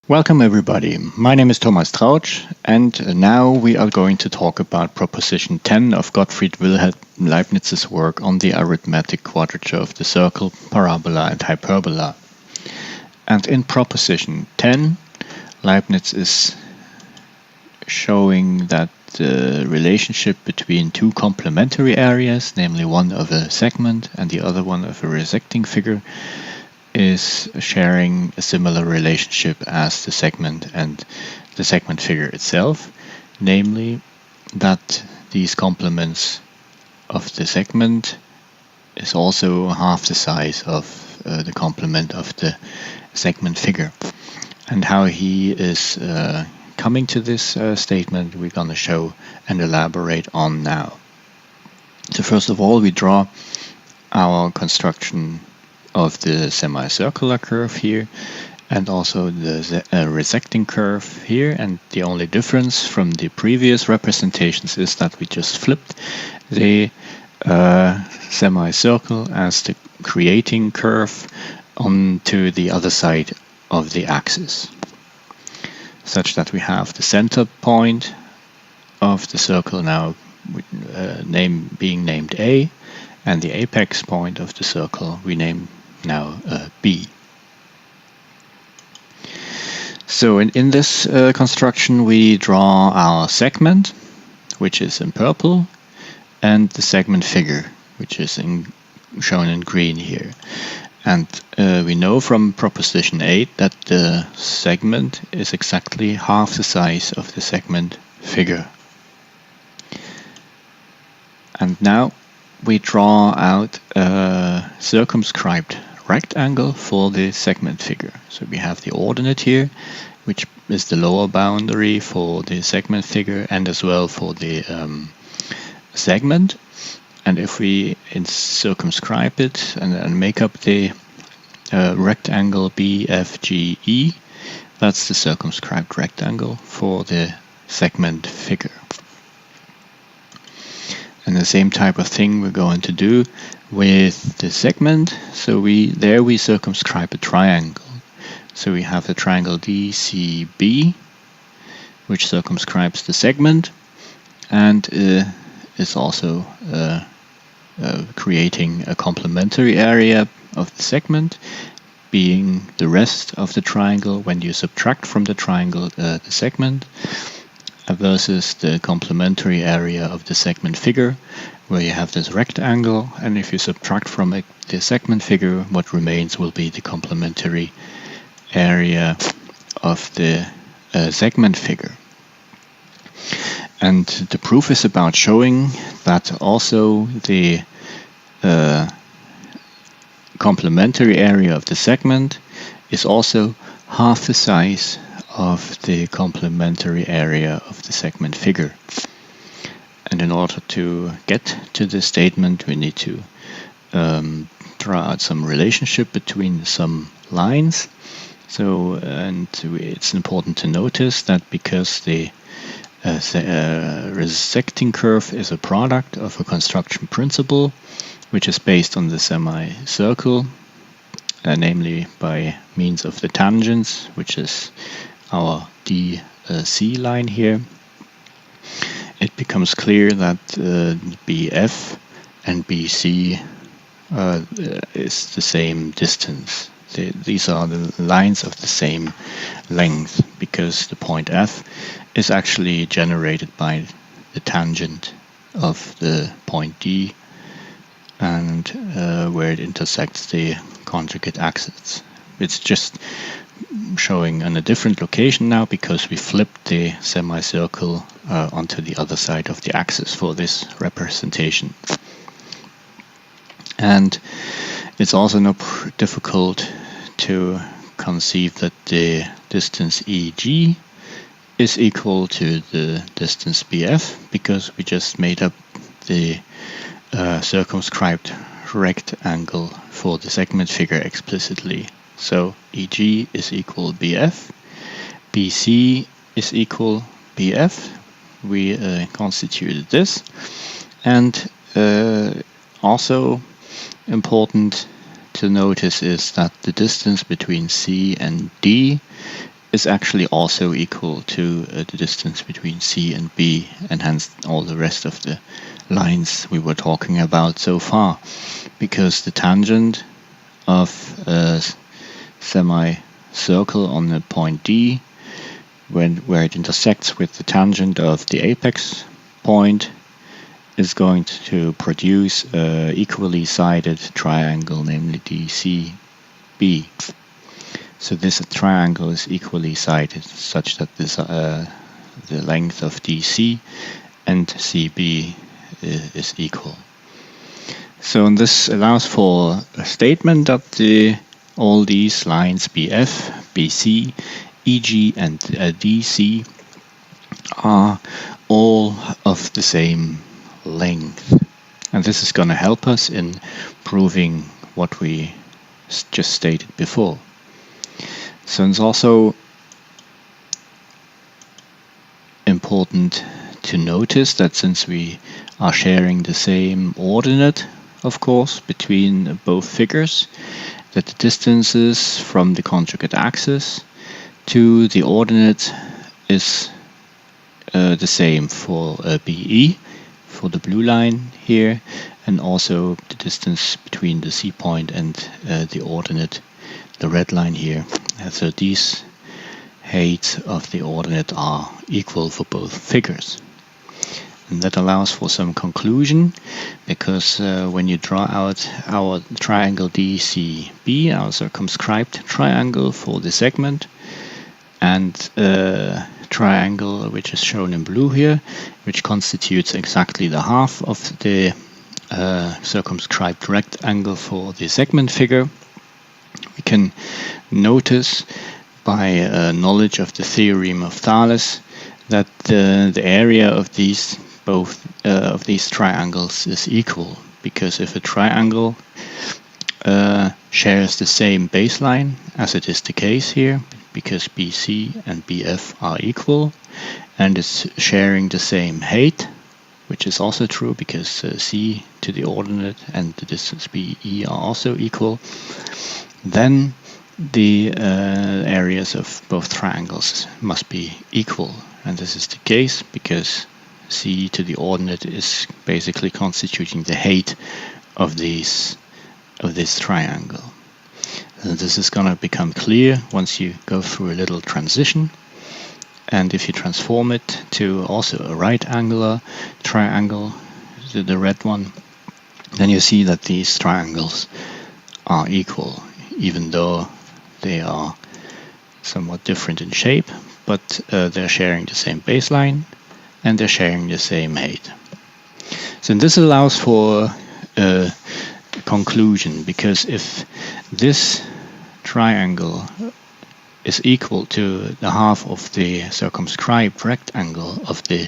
Welcome everybody, my name is Thomas Trautsch and now we are going to talk about Proposition 10 of Gottfried Wilhelm Leibniz's work on the arithmetic quadrature of the circle, parabola and hyperbola. And in Proposition 10, Leibniz is showing that the relationship between two complementary areas, namely one of a segment and the other one of a resecting figure, is sharing a similar relationship as the segment and the segment figure itself, namely that these complements of the segment is also half the size of the complement of the segment figure. And how he is coming to this statement we're going to show and elaborate on now. So first of all, we draw our construction of the semicircular curve here and also the resecting curve here, and the only difference from the previous representations is that we just flipped the semicircle as the creating curve onto the other side of the axis, such that we have the center point of the circle now being named A, and the apex point of the circle we name now B. So in this construction we draw our segment, which is in purple, and the segment figure, which is shown in green here. And we know from Proposition 8 that the segment is exactly half the size of the segment figure. And now we draw out a circumscribed rectangle for the segment figure. So we have the ordinate here, which is the lower boundary for the segment figure and as well for the segment. And if we circumscribe it and make up the rectangle BFGE, that's the circumscribed rectangle for the segment figure. And the same type of thing we're going to do with the segment. So we circumscribe a triangle. So we have the triangle DCB, which circumscribes the segment and is also creating a complementary area of the segment, being the rest of the triangle when you subtract from the triangle the segment, versus the complementary area of the segment figure, where you have this rectangle, and if you subtract from it the segment figure, what remains will be the complementary area of the segment figure. And the proof is about showing that also the complementary area of the segment is also half the size of the complementary area of the segment figure. And in order to get to this statement, we need to draw out some relationship between some lines. So, and it's important to notice that because the resecting curve is a product of a construction principle, which is based on the semicircle, namely by means of the tangents, which is our DC line here, it becomes clear that BF and BC is the same distance. These are the lines of the same length, because the point F is actually generated by the tangent of the point D and where it intersects the conjugate axis. It's just showing on a different location now because we flipped the semicircle onto the other side of the axis for this representation. And it's also not difficult to conceive that the distance EG is equal to the distance BF, because we just made up the circumscribed rectangle for the segment figure explicitly. So EG is equal BF, BC is equal BF. We constituted this, and also important to notice is that the distance between C and D is actually also equal to the distance between C and B, and hence all the rest of the lines we were talking about so far, because the tangent of a semicircle on the point D, where it intersects with the tangent of the apex point, is going to produce an equally sided triangle, namely DCB. So this triangle is equally sided, such that this, the length of DC and CB is equal. So this allows for a statement that all these lines BF, BC, EG and DC are all of the same length. And this is going to help us in proving what we just stated before. So it's also important to notice that since we are sharing the same ordinate, of course, between both figures, that the distances from the conjugate axis to the ordinate is the same for BE, for the blue line here, and also the distance between the C point and the ordinate, the red line here. So these heights of the ordinate are equal for both figures. And that allows for some conclusion, because when you draw out our triangle DCB, our circumscribed triangle for the segment, and triangle which is shown in blue here, which constitutes exactly the half of the circumscribed rectangle for the segment figure, we can notice by knowledge of the theorem of Thales that the area of these of these triangles is equal, because if a triangle shares the same baseline, as it is the case here, because BC and BF are equal, and it's sharing the same height, which is also true because C to the ordinate and the distance BE are also equal, then the areas of both triangles must be equal. And this is the case because C to the ordinate is basically constituting the height of this triangle. And this is going to become clear once you go through a little transition. And if you transform it to also a right angular triangle, the red one, then you see that these triangles are equal, even though they are somewhat different in shape, but they're sharing the same baseline and they're sharing the same height. So this allows for a conclusion, because if this triangle is equal to the half of the circumscribed rectangle of the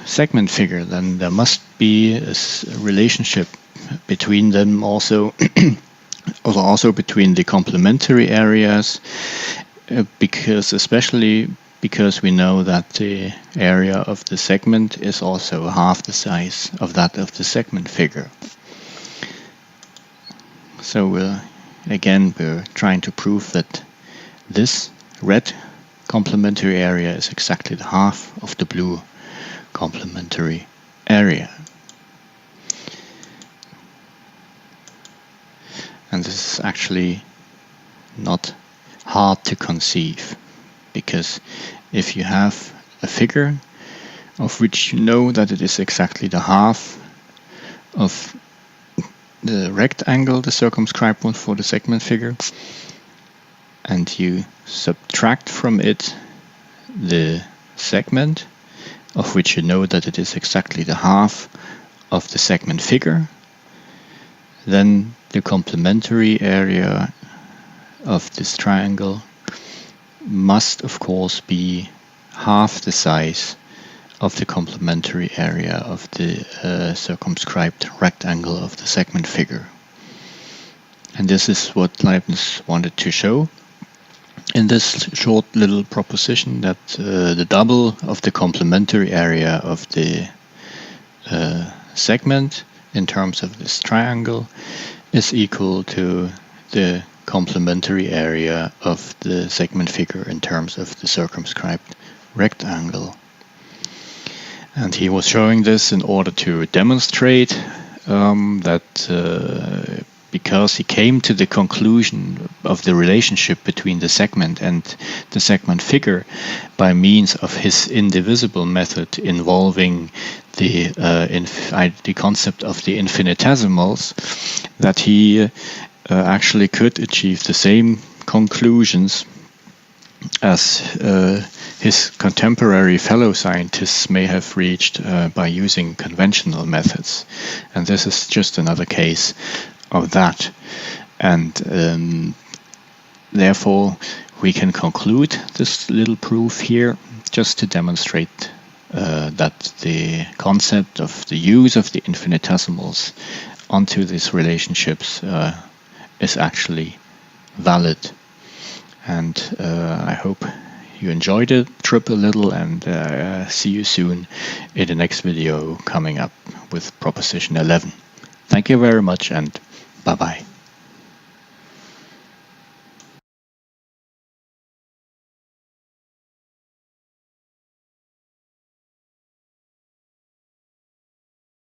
segment figure, then there must be a relationship between them, also between the complementary areas, especially because we know that the area of the segment is also half the size of that of the segment figure. So we're trying to prove that this red complementary area is exactly the half of the blue complementary area. And this is actually not hard to conceive, because if you have a figure of which you know that it is exactly the half of the rectangle, the circumscribed one for the segment figure, and you subtract from it the segment of which you know that it is exactly the half of the segment figure, then the complementary area of this triangle must of course be half the size of the complementary area of the circumscribed rectangle of the segment figure. And this is what Leibniz wanted to show in this short little proposition, that the double of the complementary area of the segment in terms of this triangle is equal to the complementary area of the segment figure in terms of the circumscribed rectangle. And he was showing this in order to demonstrate that because he came to the conclusion of the relationship between the segment and the segment figure by means of his indivisible method involving the concept of the infinitesimals, that he actually could achieve the same conclusions as his contemporary fellow scientists may have reached by using conventional methods. And this is just another case of that. And therefore we can conclude this little proof here just to demonstrate that the concept of the use of the infinitesimals onto these relationships is actually valid. And I hope you enjoyed the trip a little, and see you soon in the next video coming up with proposition 11. Thank you very much, and bye-bye.